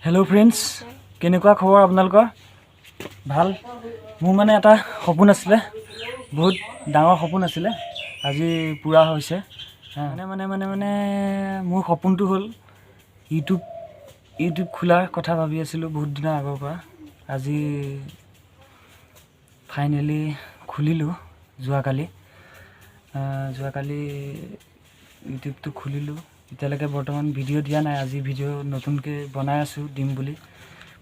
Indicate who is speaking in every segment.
Speaker 1: hello friends केनेकुवा खबर आपनालोকৰ ভাল মোৰ মানে এটা সপোন আছিল বহুত ডাঙৰ সপোন আছিল আজি পুৰা হৈছে মানে মোৰ সপোনটো হ'ল ইউটিউব খোলাৰ কথা ভাবি আছিলো বহুত দিনৰ আগৰ পৰা আজি ফাইনালি খুলিলো যোৱাকালি ইউটিউবটো খুলিলো এতিয়ালৈকে বৰ্তমান ভিডিঅ' দিয়া নাই আজি ভিডিঅ' নতুনকৈ বনাই আছো দিম বুলি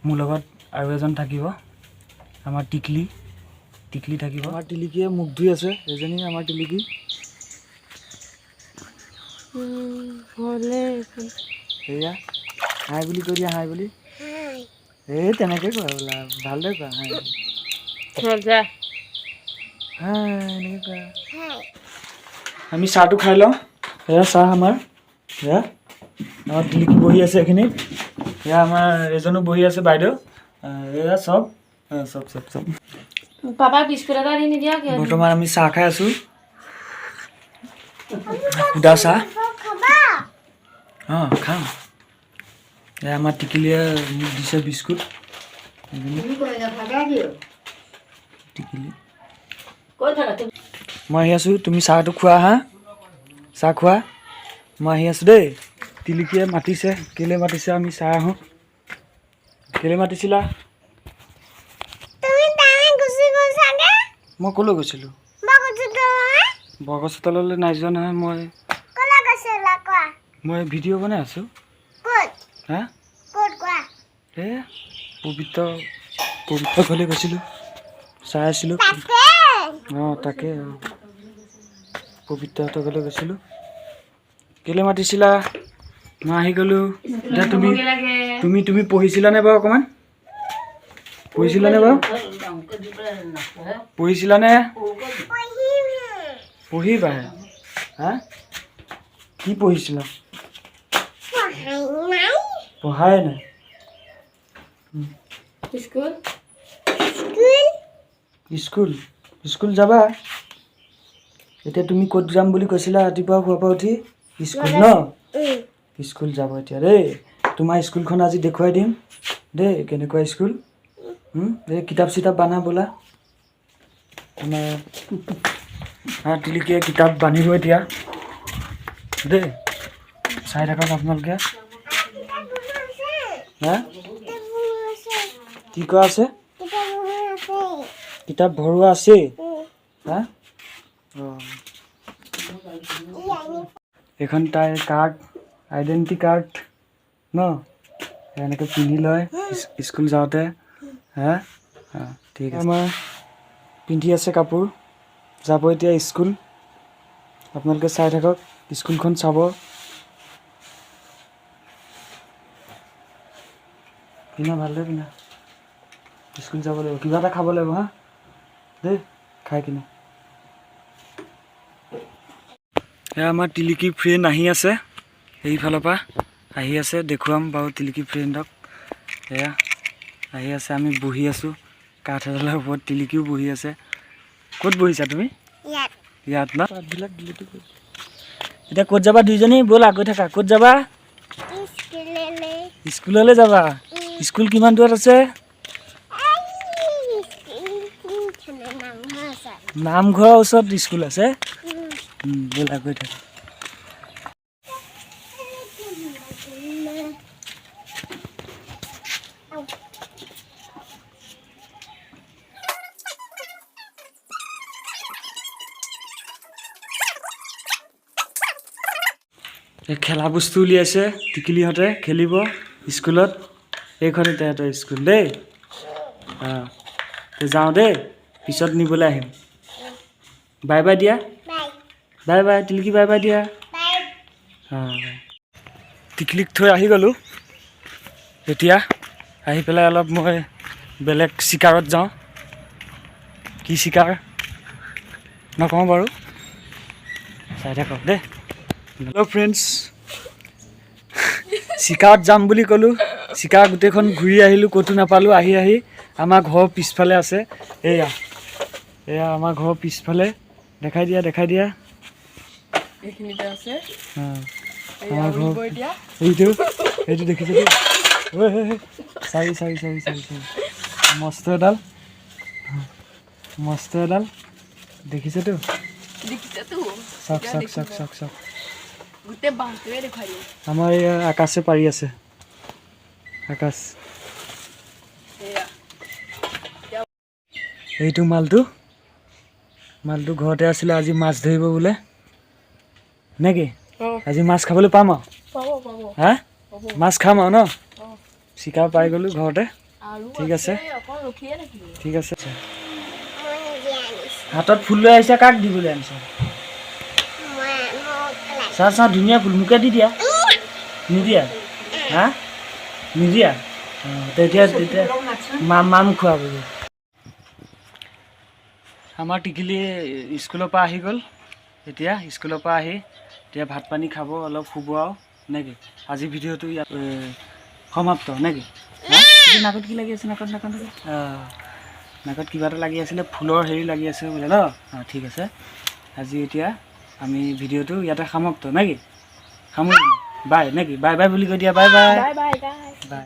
Speaker 1: মোৰ লগত আৰু এজন থাকিব আমাৰ টিকলি থাকিব আমাৰ টিলিকিয়ে মুখ ধুই আছে এজনী আমাৰ টিলিকি এয়া হাই বুলি কৈ দিয়া হাই বুলি এই তেনেকৈ কোৱা বোলা ভালদৰে কোৱা হাই এনেকৈ কোৱা আমি চাহটো খাই লওঁ এয়া চাহ আমাৰ টিলিকি বহি আছে এইখিনিত এয়া আমাৰ এজনো বহি আছে বাইদেউ এয়া চব
Speaker 2: পাপা বিস্কুট এটা দি নিদিয়া কিয়
Speaker 1: বৰ্তমান আমি চাহ খাই আছো সুদা চাহ খাম এয়া আমাৰ টিকলিয়ে মোক দিছে বিস্কুট টিকলি মই আহি আছো তুমি চাহটো খোৱা চাহ খোৱা মই আহি আছো দেই টিলিকিয়ে মাতিছে কেলে মাতিছে আমি চাই আহোঁ কেলে মাতিছিলা মই ক'লৈ গৈছিলোঁ বৰগছৰ তললৈ নাই যোৱা নহয় মই ভিডিঅ' বনাই আছোঁ পবিত্ৰ ঘৰলৈ গৈছিলোঁ চাই আছিলোঁ তাকে পবিত্ৰহঁতৰ ঘৰলৈ গৈছিলোঁ কেলে মাতিছিলা মই আহি গ'লোঁ এতিয়া তুমি পঢ়িছিলানে বাৰু অকণমান পঢ়িছিলানে পঢ়িবাহে কি পঢ়িছিলা পঢ়াই নাই স্কুল যাবা এতিয়া তুমি ক'ত যাম বুলি কৈছিলা ৰাতিপুৱা শুৱাৰ পৰা উঠি স্কুল ন স্কুল যাব এতিয়া দেই তোমাৰ স্কুলখন আজি দেখুৱাই দিম দেই কেনেকুৱা স্কুল এই কিতাপ চিতাপ বান্ধা বোলা আমাৰ টিলিকিয়ে কিতাপ বান্ধিব এতিয়া দেই চাই থাকক আপোনালোকে কি কোৱা আছে কিতাপ ভৰোৱা আছে এইখন তাইৰ কাৰ্ড আইডেণ্টি কাৰ্ড ন এনেকৈ পিন্ধি লয় স্কুল যাওঁতে ঠিক আছে আমাৰ পিন্ধি আছে কাপোৰ যাব এতিয়া স্কুল আপোনালোকে চাই থাকক স্কুলখন চাব পিন্ধা ভালদৰে পিন্ধা স্কুল যাব লাগিব কিবা এটা খাব লাগিব দেই খাই কিনে এয়া আমাৰ টিলিকি ফ্ৰেণ্ড আহি আছে এইফালৰ পৰা আহি আছে দেখুৱাম বাৰু টিলিকি ফ্ৰেণ্ডক এয়া আহি আছে আমি বহি আছোঁ কাঠ এডালৰ ওপৰত টিলিকিও বহি আছে ক'ত বহিছা তুমি ইয়াত ন পাতবিলাক দিলেতো এতিয়া ক'ত যাবা দুইজনী ব'লা গৈ থাকা ক'ত যাবা স্কুললৈ যাবা স্কুল কিমান দূৰত আছে নামঘৰৰ ওচৰত স্কুল আছে ব'লা গৈ থাকা খেলা বস্তু উলিয়াইছে টিকলিহঁতে খেলিব স্কুলত এইখনে তেহেঁতৰ স্কুল দেই যাওঁ দেই পিছত নিবলৈ আহিম বাই বাই দিয়া বাই বাই টিলিকি বাই বাই দিয়া টিকলিক থৈ আহি গ'লোঁ এতিয়া আহি পেলাই অলপ মই বেলেগ চিকাৰত যাওঁ কি চিকাৰ নকওঁ বাৰু চাই থাকক দেই হেল্ল' ফ্ৰেণ্ডছ চিকাৰত যাম বুলি ক'লোঁ চিকাৰ গোটেইখন ঘূৰি আহিলোঁ ক'তো নাপালোঁ আহি আমাৰ ঘৰৰ পিছফালে আছে এয়া আমাৰ ঘৰৰ পিছফালে দেখাই দিয়া
Speaker 2: এইখিনিতে আছে
Speaker 1: আমাৰ ঘৰ এইটো দেখিছে চাৰি মস্ত এডাল দেখিছেতো চক আমাৰ এই আকাশে পাৰি আছে আকাশ এইটো মালটো ঘৰতে আছিলে আজি মাছ ধৰিব বোলে নেকি আজি মাছ খাবলৈ পাম আৰু হা মাছ খাম আৰু ন চিকাৰ পাই গ'লো ঘৰতে ঠিক আছে হাতত ফুল লৈ আহিছে কাক দিবলৈ আনিছে চাহ ধুনীয়া ফুল মোকে দি দিয়া নিদিয়া হা নিদিয়া তেতিয়া মাম খুৱাব আমাৰ টিকিলি স্কুলৰ পৰা আহি গ'ল এতিয়া স্কুলৰ পৰা আহি এতিয়া ভাত পানী খাব অলপ শুব আৰু নেকি আজি ভিডিঅ'টো ইয়াত সমাপ্ত নেকি নাকত কি লাগি আছে নাকত কিবা এটা লাগি আছিলে ফুলৰ হেৰি লাগি আছে বোলে ন ঠিক আছে আজি এতিয়া আমি ভিডিঅ'টো ইয়াতে সমাপ্ত নেকি সামৰিলোঁ বাই নেকি বাই বুলি কৈ দিয়া বাই